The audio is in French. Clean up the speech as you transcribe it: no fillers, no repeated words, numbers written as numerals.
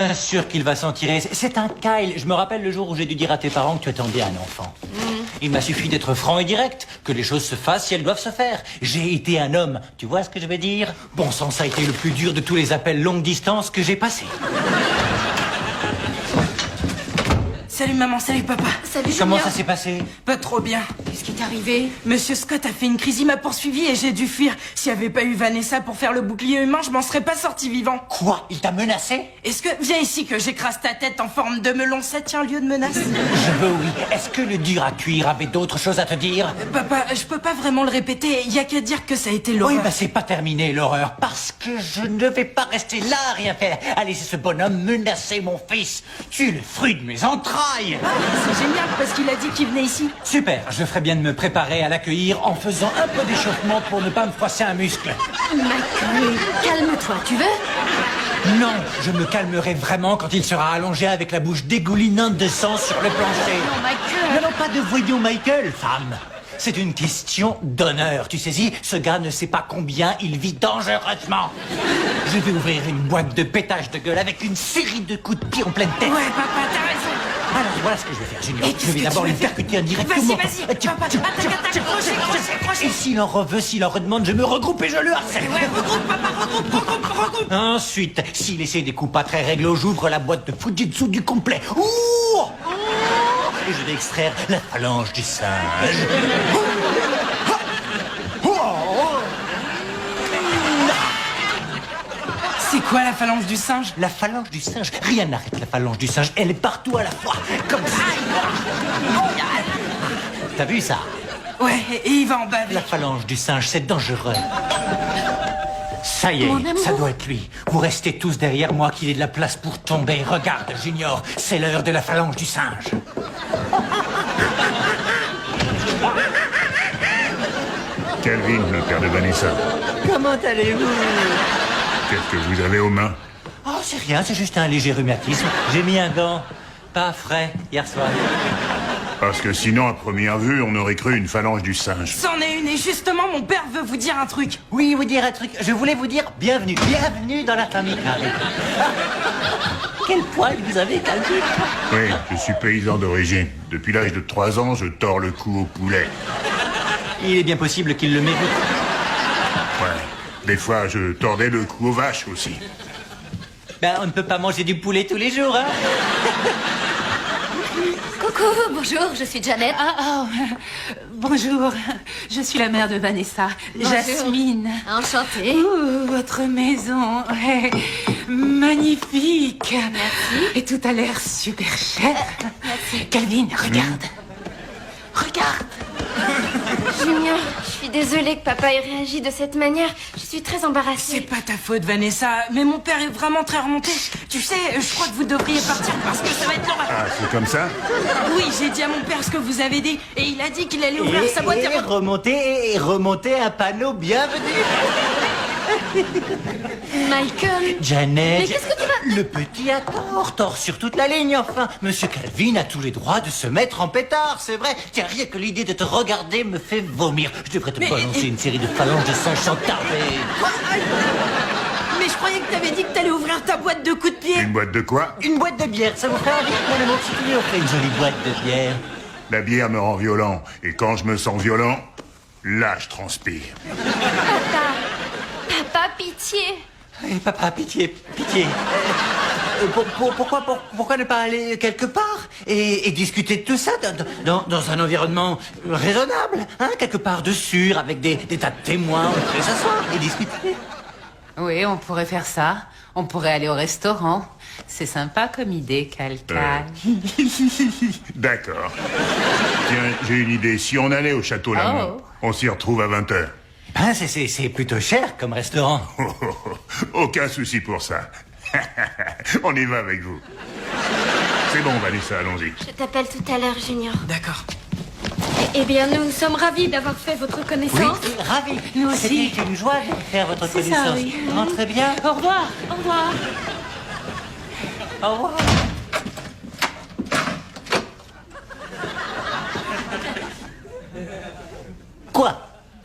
Bien sûr qu'il va s'en tirer. C'est un Kyle. Je me rappelle le jour où j'ai dû dire à tes parents que tu attendais un enfant. Il m'a suffi d'être franc et direct, que les choses se fassent si elles doivent se faire. J'ai été un homme. Tu vois ce que je veux dire? Bon sang, ça a été le plus dur de tous les appels longue distance que j'ai passés. Salut maman, salut papa. Salut Junior. Comment ça s'est passé? Pas trop bien. Qu'est-ce qui est arrivé? Monsieur Scott a fait une crise, il m'a poursuivi et j'ai dû fuir. S'il n'y avait pas eu Vanessa pour faire le bouclier humain, je m'en serais pas sorti vivant. Quoi? Il t'a menacé? Est-ce que... Viens ici que j'écrase ta tête en forme de melon, ça tient lieu de menace? Je veux oui. Est-ce que le dur à cuire avait d'autres choses à te dire? Papa, je peux pas vraiment le répéter, y a qu'à dire que ça a été l'horreur. Oui, bah c'est pas terminé l'horreur, parce que je ne vais pas rester là à rien faire. Allez, c'est ce bonhomme menacer mon fils. Tu es le fruit de mes entrailles. C'est génial parce qu'il a dit qu'il venait ici. Super, je ferais bien de me préparer à l'accueillir en faisant un peu d'échauffement pour ne pas me froisser un muscle. Michael, calme-toi, tu veux? Non, je me calmerai vraiment quand il sera allongé avec la bouche dégoulinante de sang sur le plancher. Non, Michael. Non, pas de voyons Michael, femme. C'est une question d'honneur, tu saisis? Ce gars ne sait pas combien il vit dangereusement. Je vais ouvrir une boîte de pétage de gueule avec une série de coups de pied en pleine tête. Ouais, papa, t'as raison. Alors, voilà ce que je vais faire, Junior. Et Je qu'est-ce vais que d'abord tu lui vas faire? percuter indirectement. Vas-y, papa, attaque, crochet. Et s'il en reveut, s'il en redemande, je me regroupe et je le harcèle. Ouais, regroupe, papa, regroupe. Ensuite, s'il essaie des coups pas très réglo, j'ouvre la boîte de Fujitsu du complet. Ouh! Et je vais extraire la phalange du singe. C'est quoi la phalange du singe? La phalange du singe, rien n'arrête la phalange du singe. Elle est partout à la fois, comme ça. T'as vu ça? Ouais, et il va en baver. La phalange du singe, c'est dangereux. Ça y est, Mon amour. ça doit être lui. Vous restez tous derrière moi qu'il ait de la place pour tomber. Regarde, Junior, c'est l'heure de la phalange du singe. Calvin, le père de Vanessa. Comment allez-vous? Qu'est-ce que vous avez aux mains? Oh, c'est rien, c'est juste un léger rhumatisme. J'ai mis un gant, pas frais, hier soir. Parce que sinon, à première vue, on aurait cru une phalange du singe. C'en est une, et justement, mon père veut vous dire un truc. Oui, vous dire un truc. Je voulais vous dire bienvenue. Bienvenue dans la famille Carré. Quel poil vous avez, Calvin? Oui, je suis paysan d'origine. Depuis l'âge de 3 ans, je tords le cou au poulet. Il est bien possible qu'il le mérite. Ouais. Des fois, je tordais le cou aux vaches aussi. Ben, on ne peut pas manger du poulet tous les jours, hein? Coucou, bonjour, je suis Janet. Bonjour, je suis la mère de Vanessa, Bonjour. Jasmine. Enchantée. Ouh, votre maison est magnifique. Merci. Et tout a l'air super cher. Merci. Calvin, regarde. Regarde. Junior, je suis désolée que papa ait réagi de cette manière. Je suis très C'est embarrassée. pas ta faute, Vanessa, mais mon père est vraiment très remonté. Tu sais, je crois que vous devriez partir parce que ça va être l'horreur. Ah, c'est comme ça? Oui, j'ai dit à mon père ce que vous avez dit, et il a dit qu'il allait ouvrir sa boîte Et remonter un panneau bienvenue. Michael. Janet, Mais qu'est-ce que tu vas... le petit a tort sur toute la ligne, enfin. Monsieur Calvin a tous les droits de se mettre en pétard, c'est vrai. Tiens, rien que l'idée de te regarder me fait vomir. Je devrais te balancer une série de phalanges de singes sans tarder. Mais je croyais que t'avais dit que t'allais ouvrir ta boîte de coups de pied. Une boîte de quoi? Une boîte de bière, ça vous ferait envie, mon amour, si tu lui offrais une jolie boîte de bière. La bière me rend violent. Et quand je me sens violent, là, je transpire. Papa, pitié. Eh, papa, pitié. Pourquoi ne pas aller quelque part et discuter de tout ça dans un environnement raisonnable, hein, quelque part de sûr, avec des tas de témoins, on pourrait s'asseoir et discuter. Oui, on pourrait faire ça. On pourrait aller au restaurant. C'est sympa comme idée, Calcal. D'accord. Tiens, j'ai une idée. Si on allait au Château Lamont, on s'y retrouve à 20h. Ben, c'est plutôt cher comme restaurant. Aucun souci pour ça. On y va avec vous. C'est bon, Vanessa, allons-y. Je t'appelle tout à l'heure, Junior. D'accord. Eh bien, nous sommes ravis d'avoir fait votre Oui, connaissance. ravi. Nous aussi. C'était une joie de faire votre C'est connaissance. ça, oui. Rentrez bien. Au revoir, au revoir. Au revoir.